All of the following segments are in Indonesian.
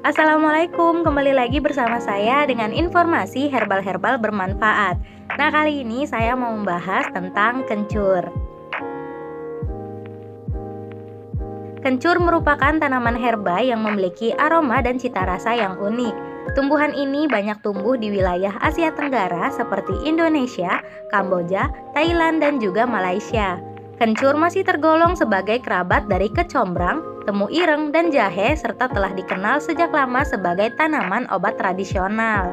Assalamualaikum, kembali lagi bersama saya dengan informasi herbal-herbal bermanfaat. Nah, kali ini saya mau membahas tentang kencur. Kencur merupakan tanaman herba yang memiliki aroma dan cita rasa yang unik. Tumbuhan ini banyak tumbuh di wilayah Asia Tenggara seperti Indonesia, Kamboja, Thailand, dan juga Malaysia. Kencur masih tergolong sebagai kerabat dari kecombrang, temu ireng, dan jahe serta telah dikenal sejak lama sebagai tanaman obat tradisional.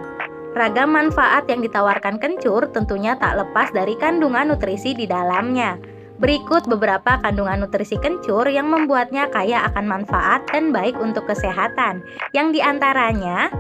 Ragam manfaat yang ditawarkan kencur tentunya tak lepas dari kandungan nutrisi di dalamnya. Berikut beberapa kandungan nutrisi kencur yang membuatnya kaya akan manfaat dan baik untuk kesehatan. Yang diantaranya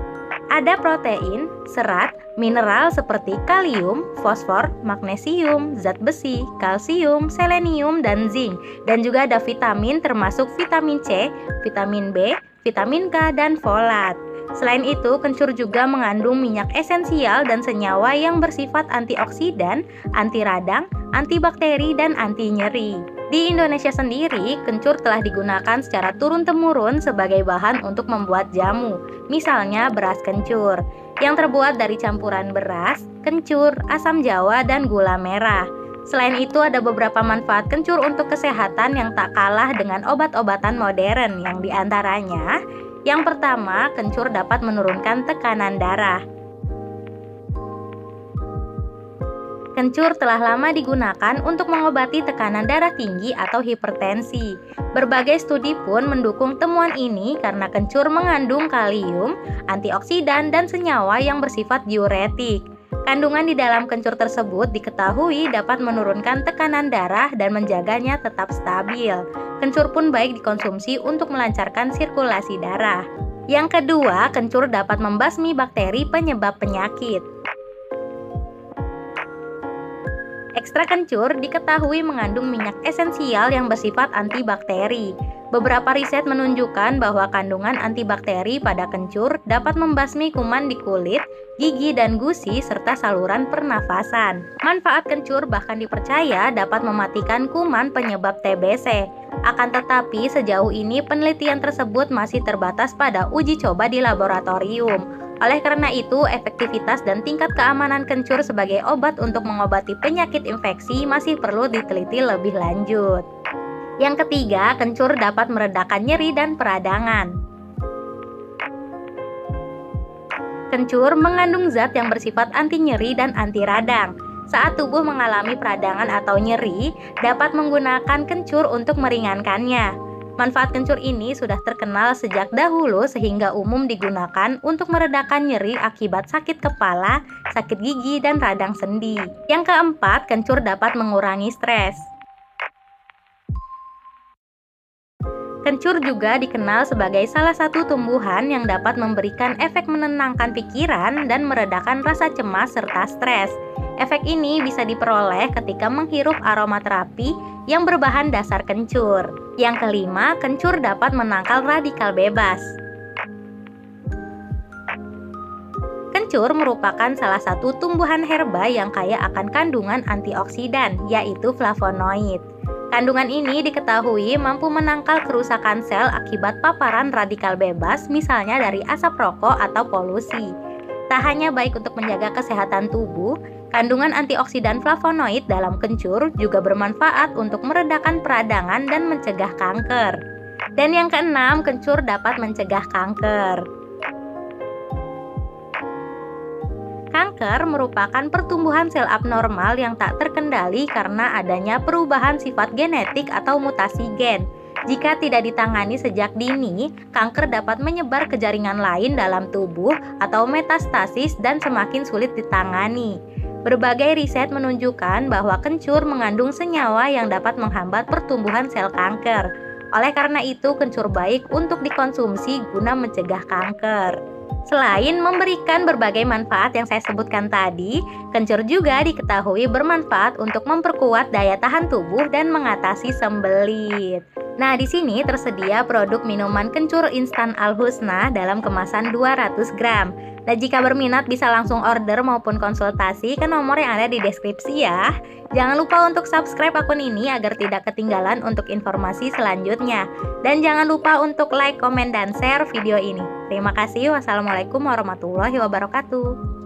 ada protein, serat, mineral seperti kalium, fosfor, magnesium, zat besi, kalsium, selenium, dan zinc. Dan juga ada vitamin termasuk vitamin C, vitamin B, vitamin K, dan folat. Selain itu, kencur juga mengandung minyak esensial dan senyawa yang bersifat antioksidan, anti radang, antibakteri, dan anti nyeri. Di Indonesia sendiri, kencur telah digunakan secara turun-temurun sebagai bahan untuk membuat jamu, misalnya beras kencur, yang terbuat dari campuran beras, kencur, asam jawa, dan gula merah. Selain itu, ada beberapa manfaat kencur untuk kesehatan yang tak kalah dengan obat-obatan modern, yang diantaranya, yang pertama, kencur dapat menurunkan tekanan darah. Kencur telah lama digunakan untuk mengobati tekanan darah tinggi atau hipertensi. Berbagai studi pun mendukung temuan ini karena kencur mengandung kalium, antioksidan, dan senyawa yang bersifat diuretik. Kandungan di dalam kencur tersebut diketahui dapat menurunkan tekanan darah dan menjaganya tetap stabil. Kencur pun baik dikonsumsi untuk melancarkan sirkulasi darah. Yang kedua, kencur dapat membasmi bakteri penyebab penyakit. Ekstrak kencur diketahui mengandung minyak esensial yang bersifat antibakteri. Beberapa riset menunjukkan bahwa kandungan antibakteri pada kencur dapat membasmi kuman di kulit, gigi, dan gusi, serta saluran pernafasan. Manfaat kencur bahkan dipercaya dapat mematikan kuman penyebab TBC. Akan tetapi, sejauh ini penelitian tersebut masih terbatas pada uji coba di laboratorium. Oleh karena itu, efektivitas dan tingkat keamanan kencur sebagai obat untuk mengobati penyakit infeksi masih perlu diteliti lebih lanjut. Yang ketiga, kencur dapat meredakan nyeri dan peradangan. Kencur mengandung zat yang bersifat anti nyeri dan anti radang. Saat tubuh mengalami peradangan atau nyeri, dapat menggunakan kencur untuk meringankannya. Manfaat kencur ini sudah terkenal sejak dahulu sehingga umum digunakan untuk meredakan nyeri akibat sakit kepala, sakit gigi, dan radang sendi. Yang keempat, kencur dapat mengurangi stres. Kencur juga dikenal sebagai salah satu tumbuhan yang dapat memberikan efek menenangkan pikiran dan meredakan rasa cemas serta stres. Efek ini bisa diperoleh ketika menghirup aromaterapi yang berbahan dasar kencur. Yang kelima, kencur dapat menangkal radikal bebas. Kencur merupakan salah satu tumbuhan herba yang kaya akan kandungan antioksidan, yaitu flavonoid. Kandungan ini diketahui mampu menangkal kerusakan sel akibat paparan radikal bebas, misalnya dari asap rokok atau polusi. Tak hanya baik untuk menjaga kesehatan tubuh, kandungan antioksidan flavonoid dalam kencur juga bermanfaat untuk meredakan peradangan dan mencegah kanker. Dan yang keenam, kencur dapat mencegah kanker. Kanker merupakan pertumbuhan sel abnormal yang tak terkendali karena adanya perubahan sifat genetik atau mutasi gen. Jika tidak ditangani sejak dini, kanker dapat menyebar ke jaringan lain dalam tubuh atau metastasis dan semakin sulit ditangani. Berbagai riset menunjukkan bahwa kencur mengandung senyawa yang dapat menghambat pertumbuhan sel kanker. Oleh karena itu, kencur baik untuk dikonsumsi guna mencegah kanker. Selain memberikan berbagai manfaat yang saya sebutkan tadi, kencur juga diketahui bermanfaat untuk memperkuat daya tahan tubuh dan mengatasi sembelit. Nah, di sini tersedia produk minuman kencur instan Al Husna dalam kemasan 200 gram. Nah, jika berminat bisa langsung order maupun konsultasi ke nomor yang ada di deskripsi ya. Jangan lupa untuk subscribe akun ini agar tidak ketinggalan untuk informasi selanjutnya. Dan jangan lupa untuk like, komen, dan share video ini. Terima kasih. Wassalamualaikum warahmatullahi wabarakatuh.